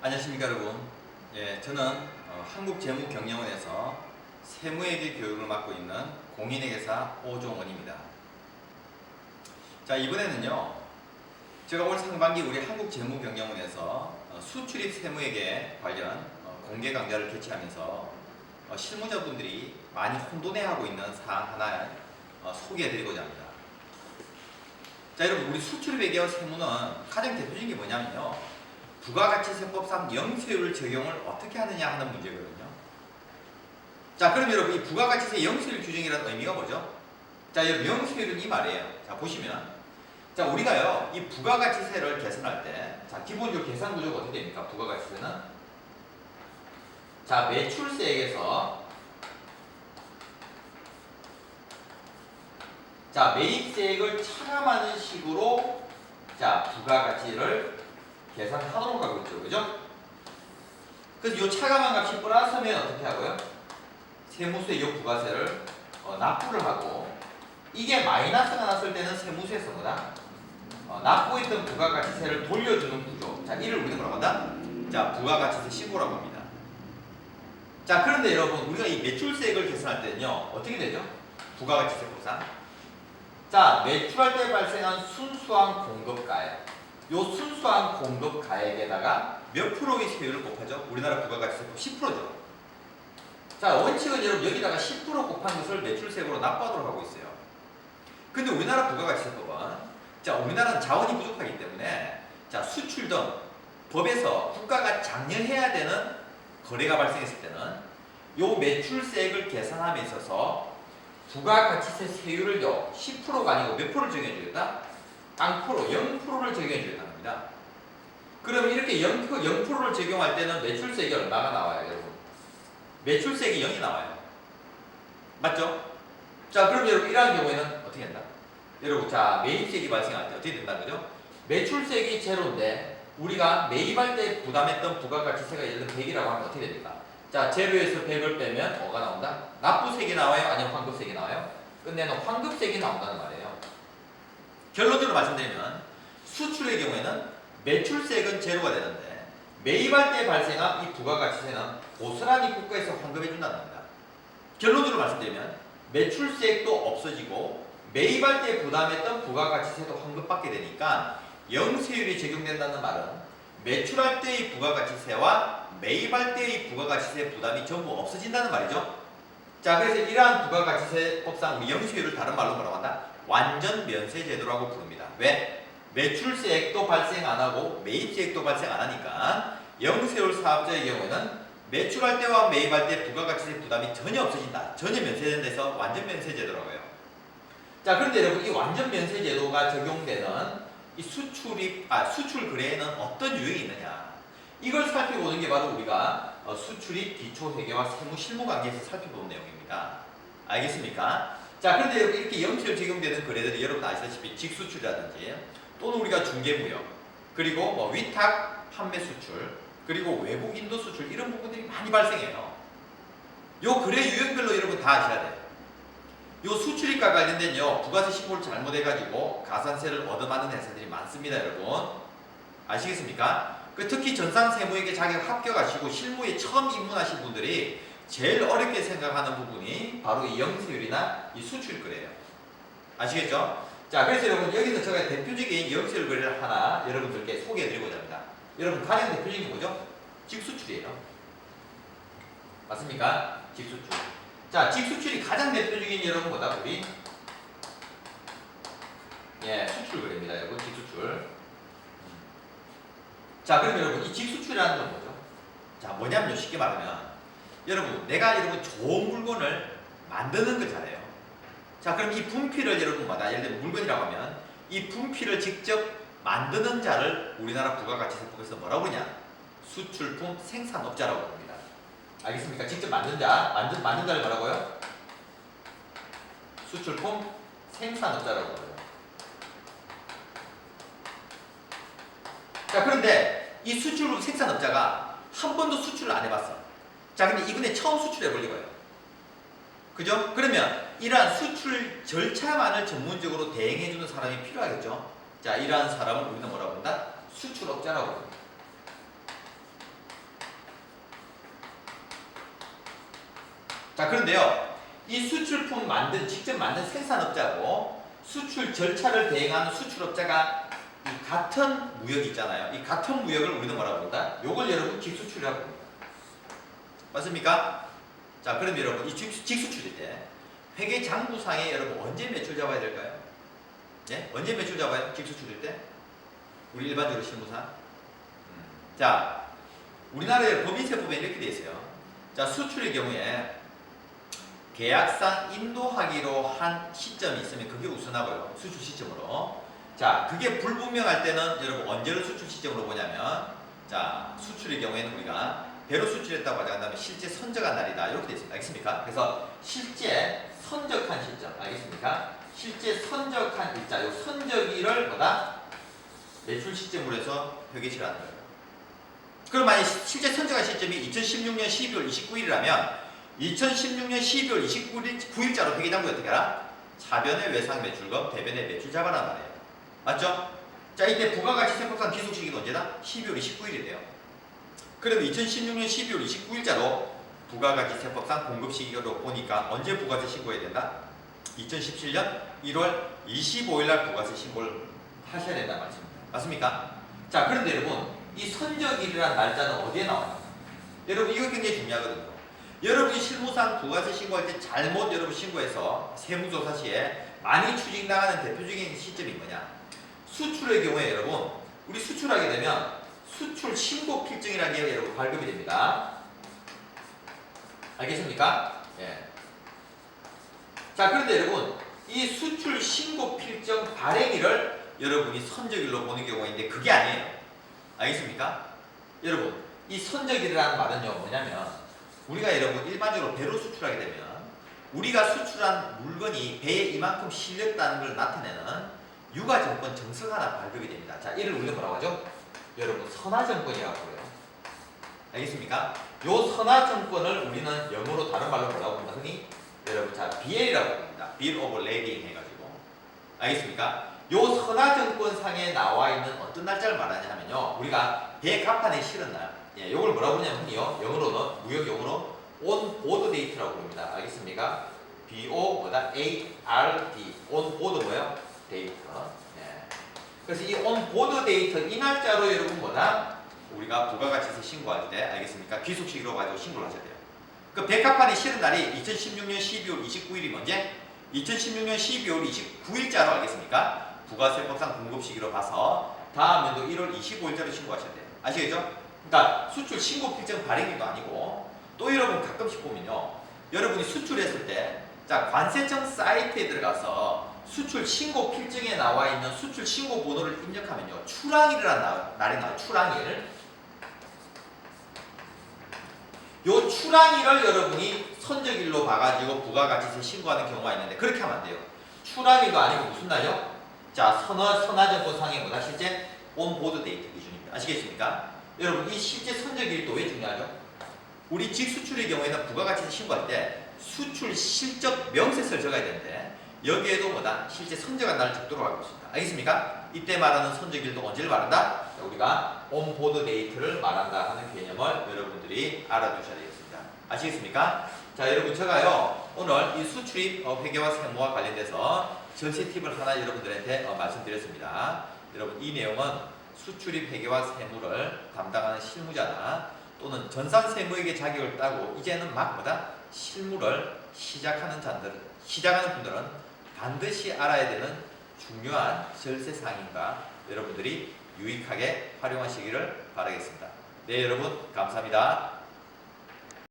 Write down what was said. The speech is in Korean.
안녕하십니까 여러분. 저는 한국재무경영원에서 세무회계 교육을 맡고 있는 공인회계사 오종원입니다. 자, 이번에는요, 제가 올 상반기 우리 한국재무경영원에서 수출입 세무회계 관련 공개 강좌를 개최하면서 실무자분들이 많이 혼돈해하고 있는 사항 하나 소개해드리고자 합니다. 자, 여러분, 우리 수출입회계와 세무는 가장 대표적인 게 뭐냐면요, 부가가치세법상 영세율 적용을 어떻게 하느냐 하는 문제거든요. 자, 그럼 여러분, 이 부가가치세 영세율 규정이라는 의미가 뭐죠? 자, 여러분, 영세율은 이 말이에요. 자, 보시면, 자, 우리가요, 이 부가가치세를 계산할 때, 자, 기본적으로 계산 구조가 어떻게 됩니까? 부가가치세는, 자, 매출세액에서, 자, 매입세액을 차감하는 식으로, 자, 부가가치를 계산하도록 하고 있죠. 그죠? 그래서 이 차감한 값이 플러스면 어떻게 하고요? 세무서의 이 부가세를 납부를 하고, 이게 마이너스가 났을 때는 세무서에서 뭐다? 납부했던 부가가치세를 돌려주는 구조. 자, 이를 우리가 뭐라고 한다? 자, 부가가치세 신고라고 합니다. 자, 그런데 여러분, 우리가 이 매출세액을 계산할 때는요, 어떻게 되죠? 부가가치세법상. 자, 매출할 때 발생한 순수한 공급가액. 요 순수한 공급 가액에다가 몇 프로의 세율을 곱하죠? 우리나라 부가가치세법 10%죠. 자, 원칙은 여러분 여기다가 10% 곱한 것을 매출세액으로 납부하도록 하고 있어요. 근데 우리나라 부가가치세법은, 자, 우리나라는 자원이 부족하기 때문에, 자, 수출 등 법에서 국가가 장려해야 되는 거래가 발생했을 때는 요 매출세액을 계산함에 있어서 부가가치세 세율을요, 10%가 아니고 몇 프로를 정해주겠다? 0%를 적용해 주겠다는 겁니다. 그럼 이렇게 0%를 적용할 때는 매출세액이 얼마가 나와요, 여러분? 매출세액이 0이 나와요. 맞죠? 자, 그럼 여러분 이러한 경우에는 어떻게 된다? 여러분, 자, 매입세액이 발생할 때 어떻게 된다, 그죠? 매출세액이 제로인데 우리가 매입할 때 부담했던 부가가치세가 예를 들어 100이라고 하면 어떻게 됩니까? 자, 제로에서 100을 빼면 뭐가 나온다? 납부세액이 나와요? 아니면 환급세액이 나와요? 끝내는 환급세액이 나온다는 말이에요. 결론적으로 말씀드리면 수출의 경우에는 매출세액은 제로가 되는데 매입할 때 발생한 이 부가가치세는 고스란히 국가에서 환급해 준다는 겁니다. 결론적으로 말씀드리면 매출세액도 없어지고 매입할 때 부담했던 부가가치세도 환급받게 되니까 영세율이 적용된다는 말은 매출할 때의 부가가치세와 매입할 때의 부가가치세 부담이 전부 없어진다는 말이죠. 자, 그래서 이러한 부가가치세법상 우리 영세율을 다른 말로 뭐라고 한다? 완전 면세 제도라고 부릅니다. 왜? 매출세액도 발생 안 하고 매입세액도 발생 안 하니까 영세율 사업자의 경우에는 매출할 때와 매입할 때 부가가치세 부담이 전혀 없어진다. 전혀 면세된다 해서 완전 면세 제도라고 해요. 자, 그런데 여러분, 이 완전 면세 제도가 적용되는 이 수출 거래에는 어떤 유형이 있느냐? 이걸 살펴보는 게 바로 우리가 수출입 기초회계와 세무 실무 관계에서 살펴보는 내용입니다. 알겠습니까? 자, 그런데 여러분 이렇게 영세율 적용되는 거래들이 여러분 아시다시피 직수출이라든지 또는 우리가 중개무역, 그리고 뭐 위탁 판매 수출, 그리고 외국 인도 수출 이런 부분들이 많이 발생해요. 요 거래 유형별로 여러분 다 아셔야 돼요. 요 수출입과 관련된요 부가세 신고를 잘못해가지고 가산세를 얻어맞는 회사들이 많습니다, 여러분. 아시겠습니까? 특히 전산세무회계 자격 합격하시고 실무에 처음 입문하신 분들이 제일 어렵게 생각하는 부분이 바로 이 영세율이나 이 수출 거래예요. 아시겠죠? 자, 그래서 여러분 여기서 제가 대표적인 영세율 거래를 하나 여러분들께 소개해드리고자 합니다. 여러분 가장 대표적인 게 뭐죠? 직수출이에요. 맞습니까? 직수출. 자, 직수출이 가장 대표적인 여러분 뭐다? 우리 수출 거래입니다, 여러분. 직수출. 자, 그럼 여러분 이 직수출이라는 건 뭐죠? 자, 뭐냐면요, 쉽게 말하면 여러분, 내가 여러분 좋은 물건을 만드는 걸 잘해요. 자, 그럼 이 분필을 여러분마다 예를 들면 물건이라고 하면 이 분필을 직접 만드는 자를 우리나라 부가가치세법에서 뭐라고 그러냐? 수출품 생산업자라고 합니다. 알겠습니까? 직접 만든 자, 만든 자를 뭐라고요? 수출품 생산업자라고 해요. 자, 그런데 이 수출품 생산업자가 한 번도 수출을 안 해봤어. 자, 근데 이번에 처음 수출해 보려고 해요. 그죠? 그러면 이러한 수출 절차만을 전문적으로 대행해주는 사람이 필요하겠죠? 자, 이러한 사람을 우리는 뭐라고 한다? 수출업자라고 합니다. 자, 그런데요. 이 수출품 직접 만든 생산업자고 수출 절차를 대행하는 수출업자가 이 같은 무역 있잖아요. 이 같은 무역을 우리는 뭐라고 부른다? 요걸 여러분 직수출이라고 부릅니다. 맞습니까? 자, 그럼 여러분 이 직수출일 때 회계 장부상에 여러분 언제 매출 잡아야 될까요? 예? 언제 매출 잡아요? 직수출일 때? 우리 일반적으로 실무상? 자, 우리나라의 법인세법에 이렇게 되어 있어요. 자, 수출의 경우에 계약상 인도하기로 한 시점이 있으면 그게 우선하고요. 수출 시점으로. 자, 그게 불분명할 때는 여러분 언제를 수출 시점으로 보냐면, 자, 수출의 경우에는 우리가 배로 수출했다고 가져간다면 실제 선적한 날이다. 이렇게 되어 있습니다. 알겠습니까? 그래서 실제 선적한 시점. 알겠습니까? 실제 선적한 일자. 요 선적일을 뭐다? 매출 시점으로 해서 회계치를 하는 거예요. 그럼 만약 실제 선적한 시점이 2016년 12월 29일이라면 2016년 12월 29일자로 회계장부에 어떻게 하라? 차변의 외상 매출금, 대변의 매출 잡아란 말이에요. 맞죠? 자, 이때 부가가치세법상 기속 시기는 언제다? 12월 29일이 돼요. 그럼 2016년 12월 29일자로 부가가치세법상 공급 시기로 보니까 언제 부가세 신고해야 된다? 2017년 1월 25일날 부가세 신고를 하셔야 된다는 말씀입니다. 맞습니까? 자, 그런데 여러분, 이 선적일이라는 날짜는 어디에 나와요? 여러분, 이거 굉장히 중요하거든요. 여러분이 실무상 부가세 신고할 때 잘못 여러분 신고해서 세무조사 시에 많이 추징당하는 대표적인 시점이 뭐냐? 수출의 경우에 여러분, 우리 수출하게 되면 수출 신고 필증이라는 게 여러분 발급이 됩니다. 알겠습니까? 예. 자, 그런데 여러분, 이 수출 신고 필증 발행일을 여러분이 선적일로 보는 경우가 있는데 그게 아니에요. 알겠습니까? 여러분, 이 선적일이라는 말은요, 뭐냐면 우리가 여러분 일반적으로 배로 수출하게 되면 우리가 수출한 물건이 배에 이만큼 실렸다는 걸 나타내는 유가증권 정석 하나 발급이 됩니다. 자, 이를 우리가 뭐라고 하죠? 여러분, 선화증권이라고 해요. 알겠습니까? 요 선화증권을 우리는 영어로 다른 말로 뭐라고 합니다. 흔히 여러분, 자, BL이라고 합니다. Bill of Lading 해가지고. 알겠습니까? 요 선화증권 상에 나와 있는 어떤 날짜를 말하냐 하면요, 우리가 배 갑판에 실은 날, 예, 요걸 뭐라고 부르냐면 흔히요, 영어로는 무역 용어로 on board date라고 부릅니다. 알겠습니까? BO 뭐다? ARD on board 뭐예요? date. 예. 그래서 이 on board date 이 날짜로 여러분 뭐다? 우리가 부가가치세 신고할 때 알겠습니까? 귀속시기로 가지고 신고를 하셔야 돼요. 그 배 갑판에 실은 날이 2016년 12월 29일이 언제? 2016년 12월 29일자로 알겠습니까? 부가세법상 공급 시기로 봐서 다음 연도 1월 25일자로 신고하셔야 돼요. 아시겠죠? 그러니까 수출 신고 필증 발행일도 아니고 또 여러분 가끔씩 보면요. 여러분이 수출했을 때 자, 관세청 사이트에 들어가서 수출 신고 필증에 나와 있는 수출 신고 번호를 입력하면요. 출항일이라는 날이 나와요. 출항일. 요 출항일을 여러분이 선적일로 봐가지고 부가가치세 신고하는 경우가 있는데 그렇게 하면 안 돼요. 출항일도 아니고 무슨 날이요? 자, 선화증권상의 뭐다? 실제 온보드 데이트 기준입니다. 아시겠습니까? 여러분, 이 실제 선적일도 왜 중요하죠? 우리 직수출의 경우에는 부가가치세 신고할 때 수출 실적 명세서를 적어야 되는데 여기에도 뭐다? 실제 선적한 날을 적도록 하고 있습니다. 알겠습니까? 이때 말하는 선적일도 언제를 말한다? 자, 우리가 온보드 데이트를 말한다 하는 개념을 여러분들이 알아두셔야 되겠습니다. 아시겠습니까? 자, 여러분, 제가요 오늘 이 수출입 회계와 세무와 관련돼서 전세 팁을 하나 여러분들한테 말씀드렸습니다. 여러분, 이 내용은 수출입 회계와 세무를 담당하는 실무자나 또는 전산세무에게 자격을 따고 이제는 막 뭐다? 실무를 시작하는 분들은 반드시 알아야 되는 중요한 절세사항인가 여러분들이 유익하게 활용하시기를 바라겠습니다. 네, 여러분, 감사합니다.